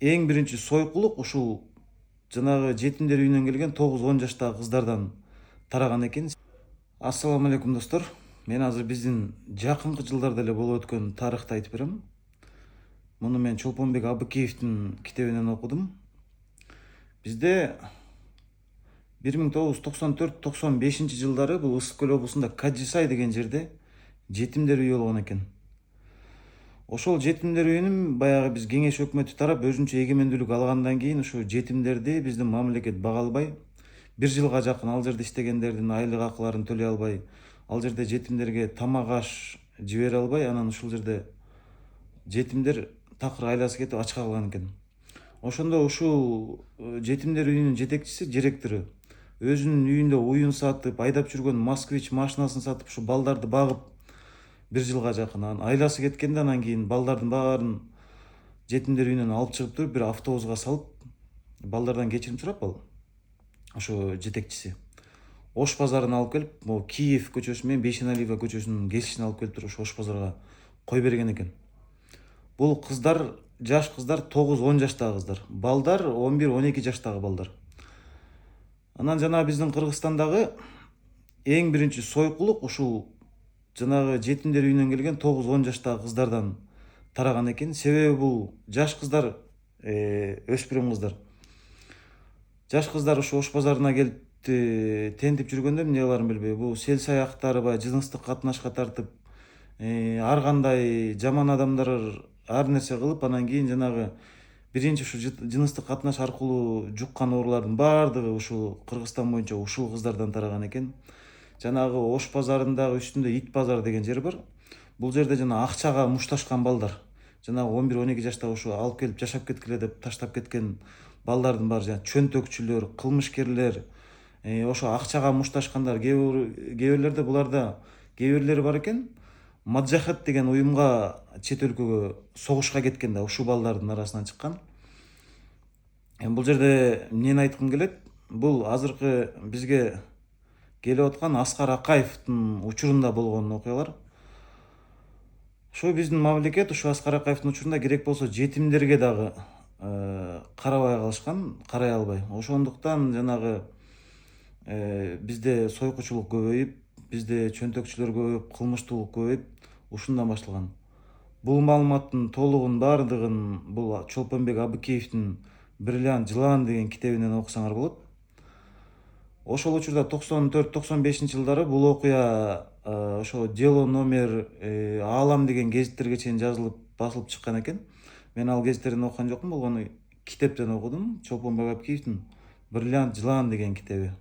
Эң биринчи сойкулук ушул жанагы жетимдер үйүнөн келген 9-10 жаштагы кыздардан тараган экен. Ассаламу алейкум достор. Мен азыр биздин жакынкы жылдарда эле болуп өткөн тарыхты айтып берем. Муну мен Чолпонбек Абыкеевдин китебинен окудум. Бизде 1994-95 жылдары бул Ысык Көл облусунда Кажысай деген жерде жетимдер үйү болгон экен. Ошол жетимдер үйүнүн баягы биз кеңеш өкмөтү тарап өзүнчө эгемендүүлүк алгандан кийин ушу жетимдерди биздин мамлекет бага албай, 1 жылга жакын ал жерде иштегендердин айлык акыларын төлөй албай, ал жерде жетимдерге тамак аш жибере албай, анан ушул жерде жетимдер такыр айласы кетип ачка калган экен. Ошондо ушул жетимдер үйүнүн жетекчиси, директору өзүнүн үйүндө уюн сатып, айдап жүргөн Москвич машинасын сатып ушу балдарды багып 1 жылга жакын, анан айласы кеткенде анан кийин балдардын баарын жетимдер үйүнөн алып чыгып туруп бир автобуска салып, балдардан кечирим сурап ал ошо жетекчиси Ош базарына алып келип, могу Киев көчөсү менен Бейшеналиева көчөсүнүн кесишине алып келип туруп ошо Ош базарга кой берген экен. Бул кыздар, жаш кыздар 9-10 жаштагы кыздар, балдар 11-12 жаштагы балдар. Анан жана биздин Кыргызстандагы эң биринчи сойкулук ушул жанагы жетимдер үйүнөн келген 9-10 жаштагы кыздардан тараган экен. Себеби бул жаш кыздар, өспүрүм кыздар. Жаш кыздар ушу Ош базарына келип тентип жүргөндө эмне кыларын билбей, бул сел саяктар баягы жыныстык катнашка тартып, ар кандай жаман адамдар ар нерсе кылып, анан кийин жанагы биринчи ушу жыныстык катнаш аркылуу жуккан оорулардын баардыгы ушул Кыргызстан боюнча ушул кыздардан тараган экен. Жанагы Ош базарындагы үстүндө ит базар деген жер бар. Бул жерде жана акчага мушташкан балдар, жанагы 11-12 жаштагы ушу алып келип жашап кеткиле деп таштап кеткен балдардын баары жана чөнтөкчүлөр, кылмышкерлер, ошо акчага мушташкандар, кээ бирлерде буларда кээ бирлери бар экен. Маджахет деген уюмга чет өлкөгө согушка кеткен да ушул балдардын арасынан чыккан. Бул жерде эмнени айткым келет? Бул азыркы бизге келип аткан Аскар Акаевдин учурунда болгон окуялар. Ошо биздин мамлекет ушу Аскар Акаевдин учурунда керек болсо жетимдерге дагы карабай калышкан, карай албай. Ошондуктан жанагы бизде сойкучулук көбөйүп, бизде чөнтөкчүлөр көбөйүп, кылмыштуулук көбөйүп, ушундан башталган. Бул маалыматтын толугун баардыгын бул Чолпонбек Абыкеевдин «Бриллиант жылан» деген китебинен окусаңар болот. Ошол учурда 94-95 жылдары бул окуя ошо дело номер Аалам деген гезиттерге чейин жазылып, басылып чыккан экен. Мен ал гезиттерден окуган жокмун, болгону китептен окудум. Чолпонбек Абыкеевдин «Бриллиант жылан» деген китеби.